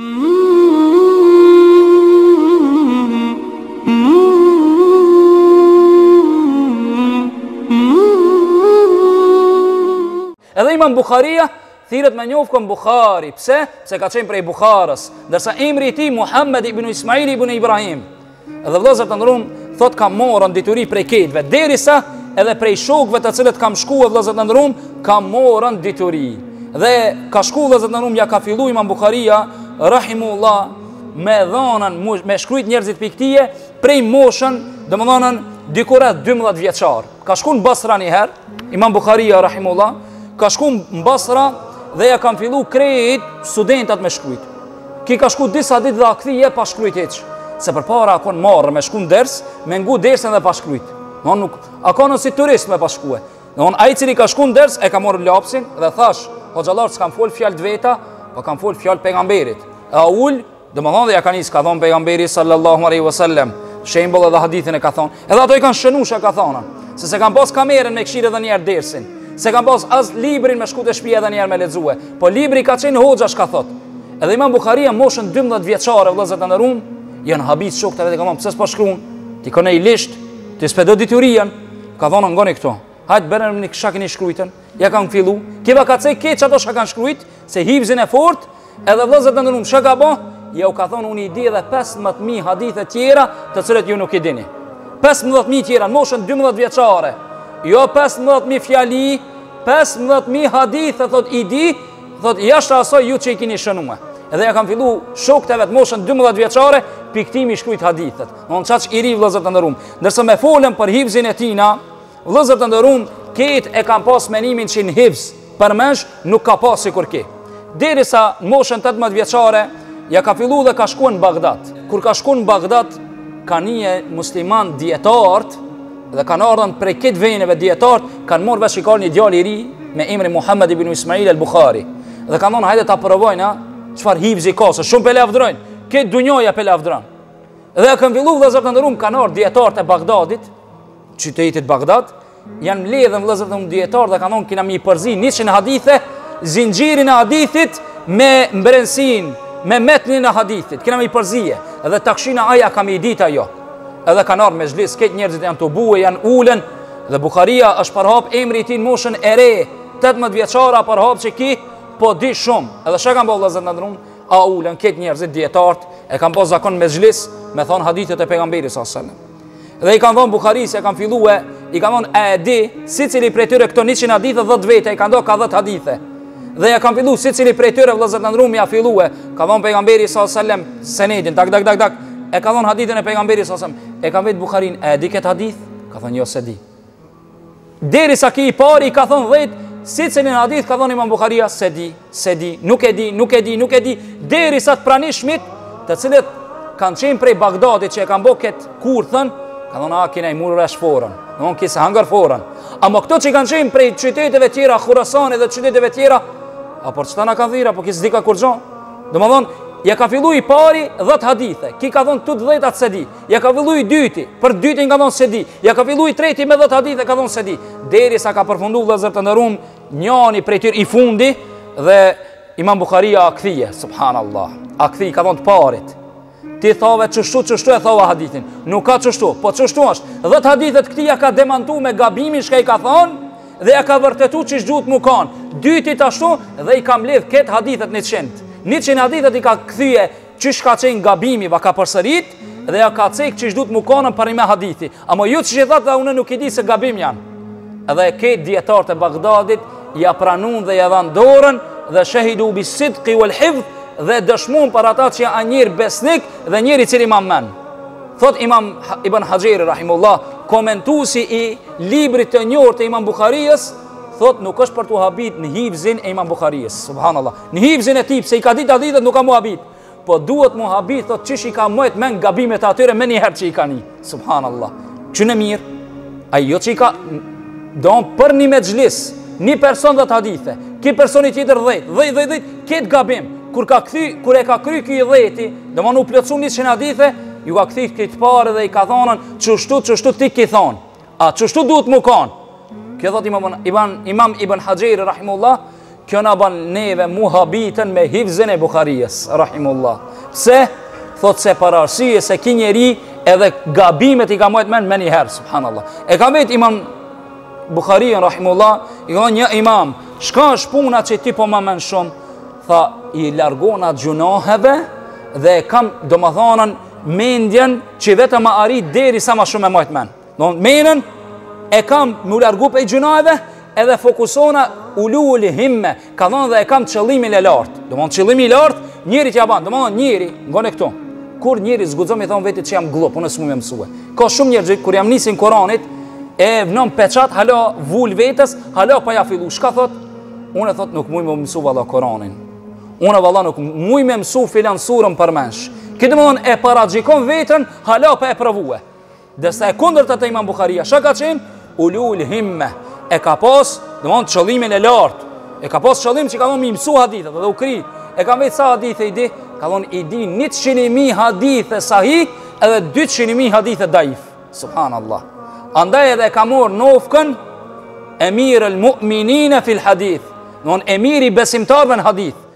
Edhe Imam Bukharia thirret me njoft kom Bukhari. Pse? Pse ka qenë prej Bukharës, ndërsa emri i tij Muhammed ibn Ismail ibn Ibrahim. Edhe vëllezër të nderuar, thot ka morën dituri prej ketëve, derisa edhe prej shokëve të cilët kam shkuar vëllezër të nderuar, ka morën dituri. Dhe ka shkuar vëllezër të nderuar, ja ka filluar Imam Bukharia rahimullah me dhënën me shkruajt njerëzit piktije prej moshën, domethënë diku rreth 12 vjeçar. Ka shkuar në Basra një herë Imam Bukharia rahimullah, ka shkuar në Basra dhe ja kanë fillu krejt studentat me shkrujt. Ki ka shku disa ditë dhe a këthije pa shkrujt eq. Se për para akon marrë me shku në ders, me ngu dersën dhe pa shkrujt. Akon si turist me pa shkue. Ai cili ka shku në ders e ka morë lapsin dhe thash, o gjallarë s'kam fol fjall të veta, po kam fol fjall pejgamberit. E a ull, dhe më thonë dhe ja ka njës, ka thonë pejgamberi sallallahu alaihi wasallam, shembol edhe hadithin e ka thonë. Edhe ato i kanë shënusha ka thonë, se kam pas kamerën me këshire dhe njerë dersin. Se kam pas as librin me shku të shtëpia edhe njerë me lexue. Po libri ka qenë hoxha shka thot. Edhe Imam Bukharia moshën 12 vjeçare vëllezër të nderuar, janë habit shokët vetë kam pse s'po shkruan. Ti kanë i lisht, ti s'pedo diturian, ka thonë ngoni këto. Hajt bërëm një kësha keni shkrujtën, ja kanë fillu. Kiva ka cej keq ato shka kanë shkrujt, se hifzin e fort, edhe vëllezër të nderuar, çka ka bë? Ja u ka thonë unë i di edhe 15000 hadithe tjera, të cilët ju nuk i dini. 15000 tjera në moshën 12 vjeçare. Jo 15000 fjali, 15000 hadithe thot i di, thot jashtë asoj ju që i keni shënue. Edhe ja kanë fillu shokët e vetë moshën 12 vjeçare, piktimi shkrujt hadithet. Në qaç i ri vëllezër të nderuar. Ndërsa me folën për hifzin e tina, vëllezër të nderuar, ketë e kanë pas menimin që në hifz për mensh nuk ka pas sikur ke. Derisa në moshën 18 vjeçare, ja ka fillu dhe ka shkuar në Bagdad. Kur ka shkuar në Bagdad, ka një musliman dietartë dhe kanë ardhën prej këtë veneve dietartë, kanë marrë vesh shikar një djalë i ri me emrin Muhammed ibn Ismail al-Bukhari. Dhe kanë thonë hajde ta provojnë, çfarë hifzi ka, se shumë pe lavdrojnë. Këtë dunjoja pe lavdron. Dhe kanë filluar vëllezër të nderuar, kanë ardhur dietartë e Bagdadit, qytetit Bagdad, janë mbledhën vëllezër të nderuar dietarë dhe kanë thonë kina mi përzi 100 hadithe, zinxhirin e hadithit me mbrensin, me metnin e hadithit. Kina mi përzije. Edhe takshina aja kam i dit ajo. Edhe kanë ardhur me xhlis, këtë njerëzit janë të bue, janë ulen, dhe Bukharia është përhap emri i tij në moshën e re, 18 vjeçara përhap që ki po di shumë. Edhe çka kanë bëu vëllezër të nderuar, a ulen këtë njerëzit dietartë, e kanë pas zakon me xhlis, me thon hadithet e pejgamberit sallallahu alajhi wasallam. Dhe i kanë thonë Bukharisë, e kanë filluar, i kanë thonë e di, sicili prej tyre këto 100 hadithe 10 vete, i kanë do ka 10 hadithe. Dhe ja kanë filluar sicili prej tyre vëllezër të nderuar, ja filluar, ka thonë pejgamberi sallallahu alajhi wasallam senedin, tak, e ka thonë hadithin e pejgamberit sallallahu alajhi wasallam. E ka vetë Bukharin, e di këtë hadith? Ka thonë jo se di. Derisa ki i pari i ka thonë 10, sicilin hadith ka thonë Imam Bukharia se di, nuk e di, derisa të pranishmit, të cilët kanë qenë prej Bagdadit që e kanë bë këtë kurthën, ka thonë a kena i murë shforën, domthon kisa hangar forën. Ama këto që kanë qenë prej qyteteve tjera, Khurasani dhe qyteteve tjera, apo çta na kanë dhira, apo kis di ka kur gjon. Domthon ja ka fillu i pari 10 hadithe, ki ka thonë tut 10 atë se di. Ja ka fillu i dyti, për dytin ka thonë se di. Ja ka fillu i treti me 10 hadithe ka thonë se di. Derisa ka përfunduar vëllezër të nderuar, njëri prej tyre i fundi dhe Imam Bukharia a kthie, subhanallah. A kthi ka thonë të parit. Ti thove çështu e thova hadithin. Nuk ka çështu, po çështu është. 10 hadithet këtia ka demantuar me gabimin çka i ka thonë dhe ja ka vërtetuar çish duhet mu kanë. Dyti ashtu dhe i ka mbledh këtë hadithet 100. 100 hadithet i ka kthye çish ka qenë gabimi, va ka përsërit dhe ja ka cek çish duhet mu kanë për me hadithi. Ama ju çish e thatë unë nuk e di se gabim janë. Edhe këtë dietarët e Bagdadit ja pranuan dhe ja dhanë dorën dhe shahidu bi sidqi wal hifz dhe dëshmuan për ata që janë njëri besnik dhe njëri cili ma men. Thot Imam Ibn Hajeri rahimullah, komentuesi i librit të njohur të Imam Bukharijës, thot nuk është për të habit në hifzin e Imam Bukharijës, subhanallah. Në hifzin e tij, pse i ka ditë hadithet nuk ka mu habit, po duhet mu habit, thot çish i ka mojt men gabimet atyre me një herë që i ka një, subhanallah. Që në mirë, ajo që i ka don për një mexhlis, një person 10 hadithe, ki personi tjetër 10, këtë gabim. Kur e ka kry ky i 10, domthonë u plotsu 100 hadithe, ju ka kthy këtë parë dhe i ka thonën çështu ti ki thon. A çështu duhet mu kanë. Kjo thot Imam Ibn Hajeri rahimullah, kjo na ban neve muhabitën me hifzën e Bukharijes, rahimullah. Pse? Thot se para arsye se ki njeri edhe gabimet i ka mojt men një herë, subhanallah. E ka vet imam Bukharijen, rahimullah, i ka një imam, shka është puna që ti po më men shumë? Tha, i largonat gjunaheve dhe kam do më thonën mendjen që vetëm ma arrit deri sa ma shumë e mojt men. Menën e kam më largu për i gjunaheve edhe fokusona ulul himme, ka thonë dhe e kam qëllimin e lartë. Do më thonë qëllimi i lartë, njëri t'ja ban, do më thonë njëri, ngone këtu. Kur njëri zgudzom i thonë vetit që jam glup, unë s'mu me mësue. Ka shumë njerëz kur jam nisin Koranit, e vnon peçat, hala vull vetës, hala pa ja fillu. Shka thot? Unë thot nuk muj me mësu valla Koranin. Unë valla nuk muj me mësu filan surën për mensh. Këtë më thonë e paragjikon vetën, hala pa e provue. Dërsa e kundër të imam Bukharia, shka ka qenë? Ulul himme. E ka pas, dhe mon qëllimin e lartë. E ka pas qëllim që ka thonë mi mësu hadithet dhe u kri. E ka vetë sa hadithe i di? Ka thonë i di 100.000 hadithe sahih edhe 200.000 hadithe daif. Subhanallah. Andaj edhe ka morë nofkën emir el mu'minine fil hadith. Në emiri besimtarve në hadith.